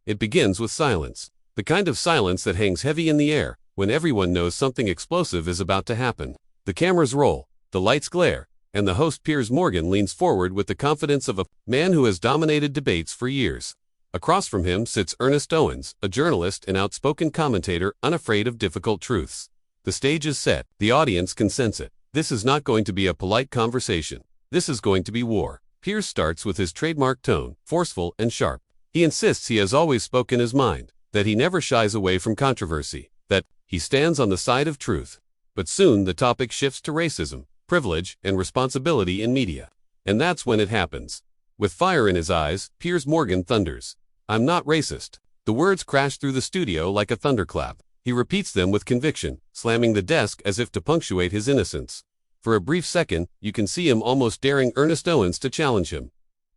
It begins with silence. The kind of silence that hangs heavy in the air when everyone knows something explosive is about to happen. The cameras roll, the lights glare, and the host Piers Morgan leans forward with the confidence of a man who has dominated debates for years. Across from him sits Ernest Owens, a journalist and outspoken commentator unafraid of difficult truths. The stage is set, the audience can sense it. This is not going to be a polite conversation. This is going to be war. Piers starts with his trademark tone, forceful and sharp. He insists he has always spoken his mind, that he never shies away from controversy, that he stands on the side of truth. But soon the topic shifts to racism, privilege, and responsibility in media. And that's when it happens. With fire in his eyes, Piers Morgan thunders, "I'm not racist." The words crash through the studio like a thunderclap. He repeats them with conviction, slamming the desk as if to punctuate his innocence. For a brief second, you can see him almost daring Ernest Owens to challenge him.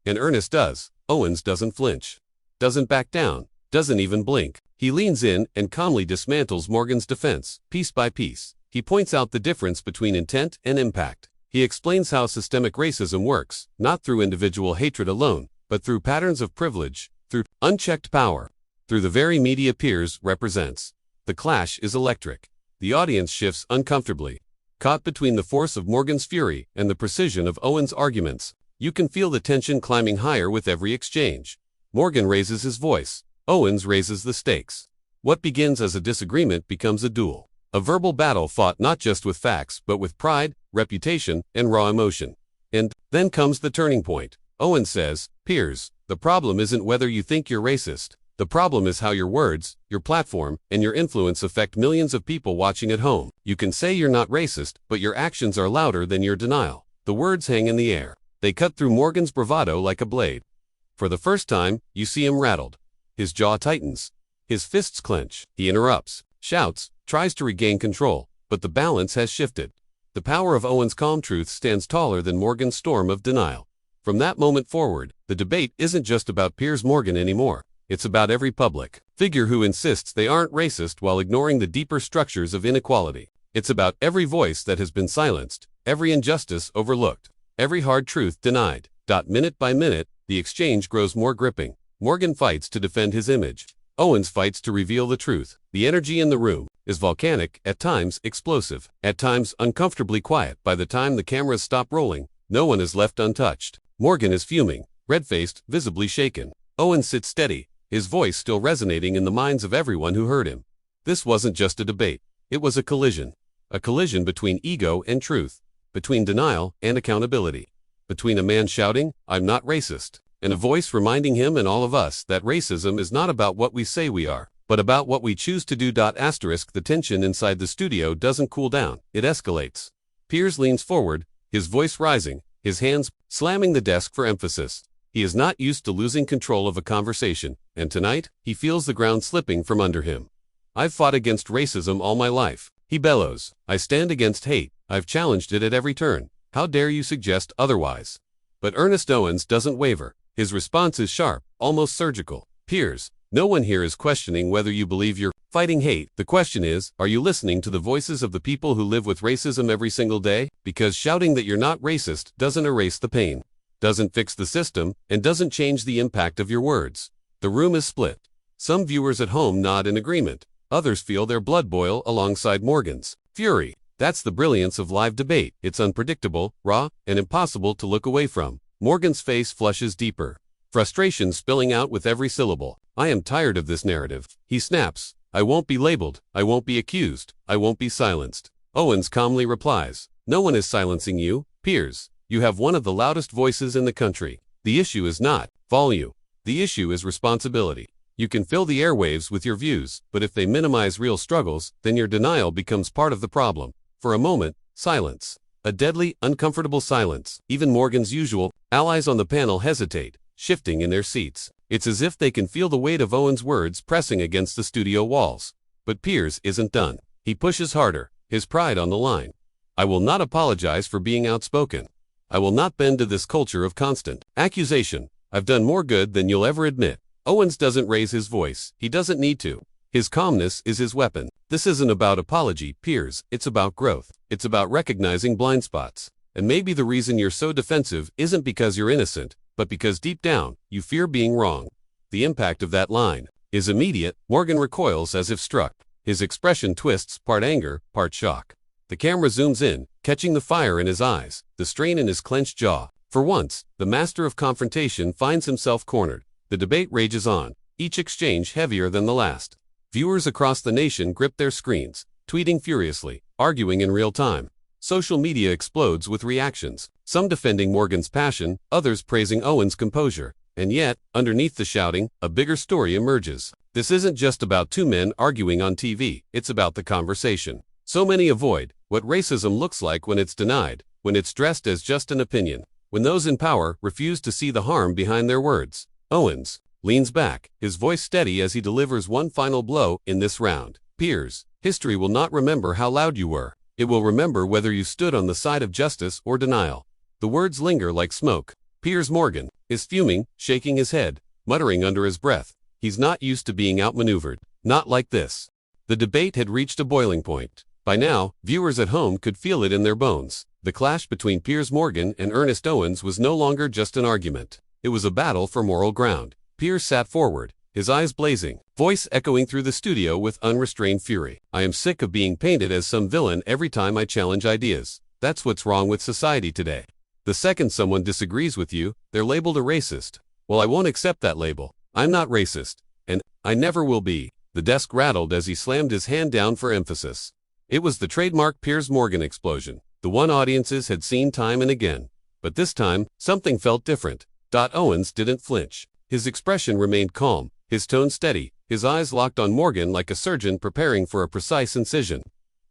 And Ernest does. Owens doesn't flinch, doesn't back down, doesn't even blink. He leans in and calmly dismantles Morgan's defense, piece by piece. He points out the difference between intent and impact. He explains how systemic racism works, not through individual hatred alone, but through patterns of privilege, through unchecked power, through the very media Piers represents. The clash is electric. The audience shifts uncomfortably. Caught between the force of Morgan's fury and the precision of Owens' arguments, you can feel the tension climbing higher with every exchange. Morgan raises his voice. Owens raises the stakes. What begins as a disagreement becomes a duel. A verbal battle fought not just with facts but with pride, reputation, and raw emotion. And then comes the turning point. Owens says, "Piers, the problem isn't whether you think you're racist. The problem is how your words, your platform, and your influence affect millions of people watching at home. You can say you're not racist, but your actions are louder than your denial." The words hang in the air. They cut through Morgan's bravado like a blade. For the first time, you see him rattled. His jaw tightens. His fists clench. He interrupts, shouts, tries to regain control, but the balance has shifted. The power of Owens' calm truth stands taller than Morgan's storm of denial. From that moment forward, the debate isn't just about Piers Morgan anymore. It's about every public figure who insists they aren't racist while ignoring the deeper structures of inequality. It's about every voice that has been silenced, every injustice overlooked, every hard truth denied. Minute by minute, the exchange grows more gripping. Morgan fights to defend his image. Owens fights to reveal the truth. The energy in the room is volcanic, at times explosive, at times uncomfortably quiet. By the time the cameras stop rolling, no one is left untouched. Morgan is fuming, red-faced, visibly shaken. Owens sits steady, his voice still resonating in the minds of everyone who heard him. This wasn't just a debate. It was a collision. A collision between ego and truth, between denial and accountability, between a man shouting, "I'm not racist," and a voice reminding him and all of us that racism is not about what we say we are, but about what we choose to do. The tension inside the studio doesn't cool down, it escalates. Piers leans forward, his voice rising, his hands slamming the desk for emphasis. He is not used to losing control of a conversation, and tonight, he feels the ground slipping from under him. "I've fought against racism all my life," he bellows. "I stand against hate. I've challenged it at every turn. How dare you suggest otherwise?" But Ernest Owens doesn't waver. His response is sharp, almost surgical. "Piers, no one here is questioning whether you believe you're fighting hate. The question is, are you listening to the voices of the people who live with racism every single day? Because shouting that you're not racist doesn't erase the pain, doesn't fix the system, and doesn't change the impact of your words." The room is split. Some viewers at home nod in agreement. Others feel their blood boil alongside Morgan's fury. That's the brilliance of live debate. It's unpredictable, raw, and impossible to look away from. Morgan's face flushes deeper, frustration spilling out with every syllable. "I am tired of this narrative," he snaps. "I won't be labeled. I won't be accused. I won't be silenced." Owens calmly replies, "No one is silencing you, Piers. You have one of the loudest voices in the country. The issue is not volume. The issue is responsibility. You can fill the airwaves with your views, but if they minimize real struggles, then your denial becomes part of the problem." For a moment, silence. A deadly, uncomfortable silence. Even Morgan's usual allies on the panel hesitate, shifting in their seats. It's as if they can feel the weight of Owens' words pressing against the studio walls. But Piers isn't done. He pushes harder, his pride on the line. "I will not apologize for being outspoken. I will not bend to this culture of constant accusation. I've done more good than you'll ever admit." Owens doesn't raise his voice. He doesn't need to. His calmness is his weapon. "This isn't about apology, Piers. It's about growth. It's about recognizing blind spots. And maybe the reason you're so defensive isn't because you're innocent, but because deep down, you fear being wrong." The impact of that line. is immediate. Morgan recoils as if struck. His expression twists, part anger, part shock. The camera zooms in, catching the fire in his eyes, the strain in his clenched jaw. For once, the master of confrontation finds himself cornered. The debate rages on, each exchange heavier than the last. Viewers across the nation grip their screens, tweeting furiously, arguing in real time. Social media explodes with reactions, some defending Morgan's passion, others praising Owens' composure. And yet, underneath the shouting, a bigger story emerges. This isn't just about two men arguing on TV, it's about the conversation. So many avoid what racism looks like when it's denied, when it's dressed as just an opinion, when those in power refuse to see the harm behind their words. Owens leans back, his voice steady as he delivers one final blow in this round. Piers, history will not remember how loud you were. It will remember whether you stood on the side of justice or denial. The words linger like smoke. Piers Morgan is fuming, shaking his head, muttering under his breath. He's not used to being outmaneuvered. Not like this. The debate had reached a boiling point. By now, viewers at home could feel it in their bones. The clash between Piers Morgan and Ernest Owens was no longer just an argument. It was a battle for moral ground. Piers sat forward, his eyes blazing, voice echoing through the studio with unrestrained fury. I am sick of being painted as some villain every time I challenge ideas. That's what's wrong with society today. The second someone disagrees with you, they're labeled a racist. Well, I won't accept that label. I'm not racist. And I never will be. The desk rattled as he slammed his hand down for emphasis. It was the trademark Piers Morgan explosion, the one audiences had seen time and again. But this time, something felt different. Owens didn't flinch. His expression remained calm, his tone steady, his eyes locked on Morgan like a surgeon preparing for a precise incision.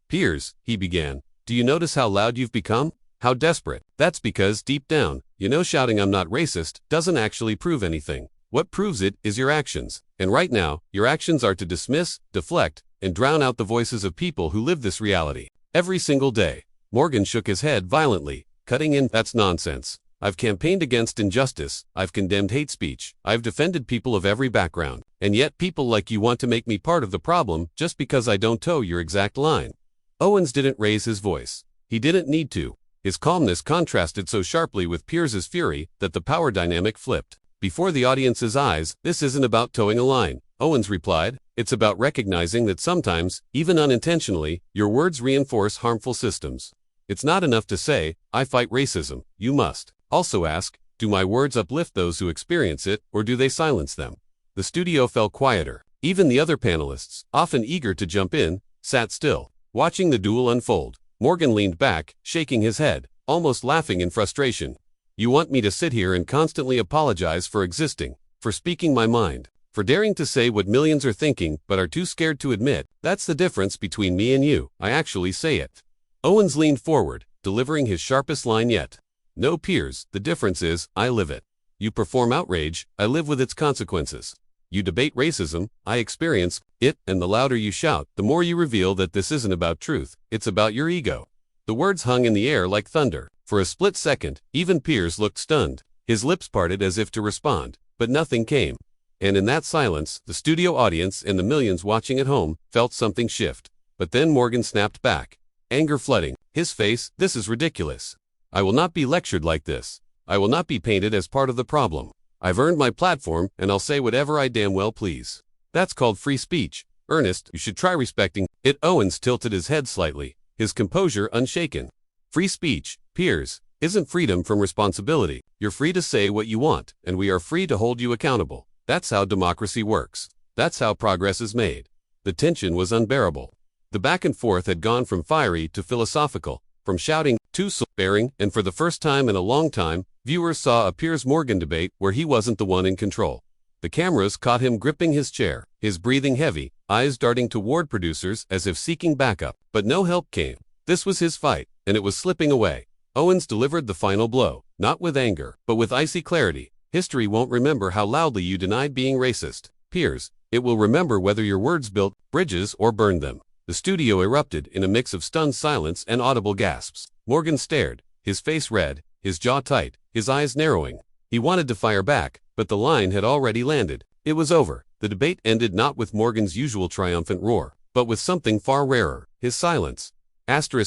Piers, he began, do you notice how loud you've become? How desperate? That's because, deep down, you know shouting I'm not racist doesn't actually prove anything. What proves it is your actions. And right now, your actions are to dismiss, deflect, and drown out the voices of people who live this reality. Every single day. Morgan shook his head violently, cutting in, that's nonsense. I've campaigned against injustice, I've condemned hate speech, I've defended people of every background, and yet people like you want to make me part of the problem just because I don't toe your exact line. Owens didn't raise his voice. He didn't need to. His calmness contrasted so sharply with Piers's fury that the power dynamic flipped. Before the audience's eyes, this isn't about towing a line, Owens replied. It's about recognizing that sometimes, even unintentionally, your words reinforce harmful systems. It's not enough to say, I fight racism. You must also ask, do my words uplift those who experience it, or do they silence them? The studio fell quieter. Even the other panelists, often eager to jump in, sat still, watching the duel unfold. Morgan leaned back, shaking his head, almost laughing in frustration. You want me to sit here and constantly apologize for existing, for speaking my mind, for daring to say what millions are thinking but are too scared to admit? That's the difference between me and you. I actually say it. Owens leaned forward, delivering his sharpest line yet. No, Piers, the difference is, I live it. You perform outrage, I live with its consequences. You debate racism, I experience it, and the louder you shout, the more you reveal that this isn't about truth, it's about your ego. The words hung in the air like thunder. For a split second, even Piers looked stunned. His lips parted as if to respond, but nothing came. And in that silence, the studio audience and the millions watching at home felt something shift. But then Morgan snapped back, anger flooding his face. This is ridiculous. I will not be lectured like this. I will not be painted as part of the problem. I've earned my platform, and I'll say whatever I damn well please. That's called free speech. Ernest, you should try respecting it. Owens tilted his head slightly, his composure unshaken. Free speech, Piers, isn't freedom from responsibility. You're free to say what you want, and we are free to hold you accountable. That's how democracy works. That's how progress is made. The tension was unbearable. The back and forth had gone from fiery to philosophical, from shouting to soul-bearing, and for the first time in a long time, viewers saw a Piers Morgan debate where he wasn't the one in control. The cameras caught him gripping his chair, his breathing heavy, eyes darting toward producers as if seeking backup, but no help came. This was his fight, and it was slipping away. Owens delivered the final blow, not with anger, but with icy clarity. History won't remember how loudly you denied being racist, Piers. It will remember whether your words built bridges or burned them. The studio erupted in a mix of stunned silence and audible gasps. Morgan stared, his face red, his jaw tight, his eyes narrowing. He wanted to fire back, but the line had already landed. It was over. The debate ended not with Morgan's usual triumphant roar, but with something far rarer, his silence.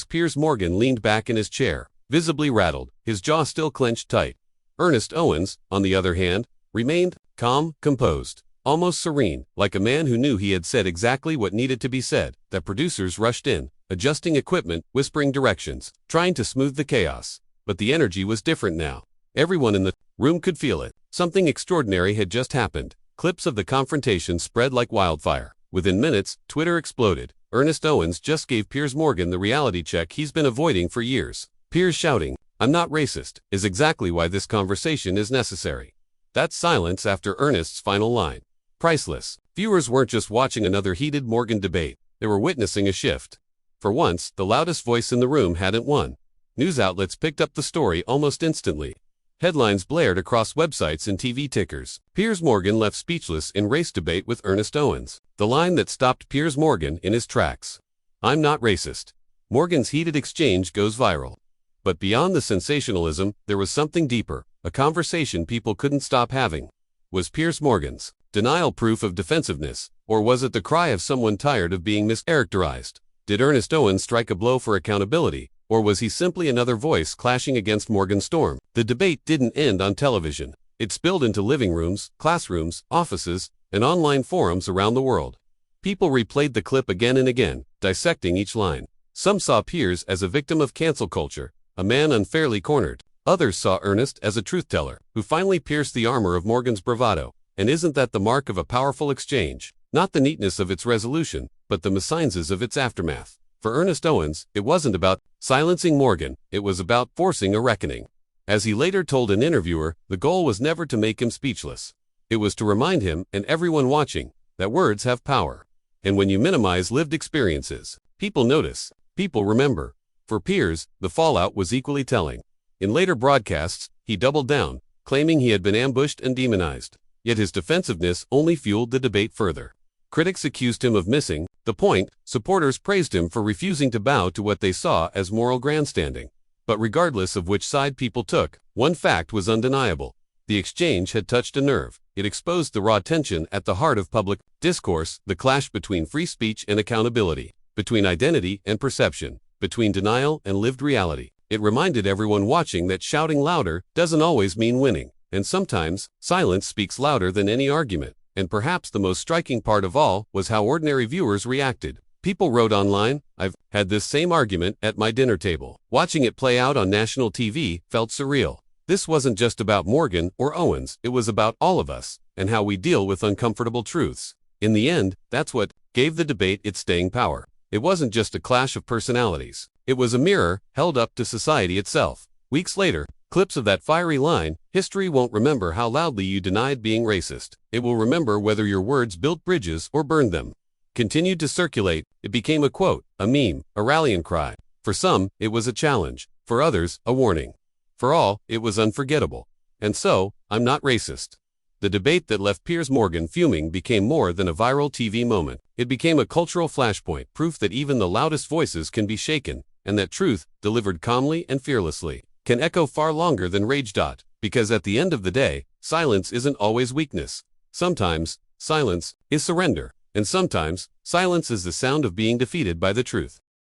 Piers Morgan leaned back in his chair, visibly rattled, his jaw still clenched tight. Ernest Owens, on the other hand, remained calm, composed, almost serene, like a man who knew he had said exactly what needed to be said, that producers rushed in, adjusting equipment, whispering directions, trying to smooth the chaos. But the energy was different now. Everyone in the room could feel it. Something extraordinary had just happened. Clips of the confrontation spread like wildfire. Within minutes, Twitter exploded. Ernest Owens just gave Piers Morgan the reality check he's been avoiding for years. Piers shouting, "I'm not racist," is exactly why this conversation is necessary. That silence after Ernest's final line. Priceless. Viewers weren't just watching another heated Morgan debate. They were witnessing a shift. For once, the loudest voice in the room hadn't won. News outlets picked up the story almost instantly. Headlines blared across websites and TV tickers. Piers Morgan left speechless in race debate with Ernest Owens. The line that stopped Piers Morgan in his tracks. "I'm not racist." Morgan's heated exchange goes viral. But beyond the sensationalism, there was something deeper, a conversation people couldn't stop having. Was Piers Morgan's denial proof of defensiveness, or was it the cry of someone tired of being mischaracterized? Did Ernest Owens strike a blow for accountability, or was he simply another voice clashing against Morgan's storm? The debate didn't end on television. It spilled into living rooms, classrooms, offices, and online forums around the world. People replayed the clip again and again, dissecting each line. Some saw Piers as a victim of cancel culture, a man unfairly cornered. Others saw Ernest as a truth-teller, who finally pierced the armor of Morgan's bravado. And isn't that the mark of a powerful exchange? Not the neatness of its resolution, but the miasmas of its aftermath. For Ernest Owens, it wasn't about silencing Morgan, it was about forcing a reckoning. As he later told an interviewer, the goal was never to make him speechless. It was to remind him, and everyone watching, that words have power. And when you minimize lived experiences, people notice, people remember. For Piers, the fallout was equally telling. In later broadcasts, he doubled down, claiming he had been ambushed and demonized. Yet his defensiveness only fueled the debate further. Critics accused him of missing the point, supporters praised him for refusing to bow to what they saw as moral grandstanding. But regardless of which side people took, one fact was undeniable. The exchange had touched a nerve. It exposed the raw tension at the heart of public discourse, the clash between free speech and accountability, between identity and perception, between denial and lived reality. It reminded everyone watching that shouting louder doesn't always mean winning, and sometimes silence speaks louder than any argument. And perhaps the most striking part of all was how ordinary viewers reacted. People wrote online, "I've had this same argument at my dinner table." Watching it play out on national TV felt surreal. This wasn't just about Morgan or Owens, it was about all of us, and how we deal with uncomfortable truths. In the end, that's what gave the debate its staying power. It wasn't just a clash of personalities. It was a mirror held up to society itself. Weeks later, clips of that fiery line, "History won't remember how loudly you denied being racist. It will remember whether your words built bridges or burned them," continued to circulate. It became a quote, a meme, a rallying cry. For some, it was a challenge. For others, a warning. For all, it was unforgettable. And so, "I'm not racist." The debate that left Piers Morgan fuming became more than a viral TV moment. It became a cultural flashpoint, proof that even the loudest voices can be shaken, and that truth, delivered calmly and fearlessly, can echo far longer than rage. Because at the end of the day, silence isn't always weakness. Sometimes, silence is surrender, and sometimes, silence is the sound of being defeated by the truth.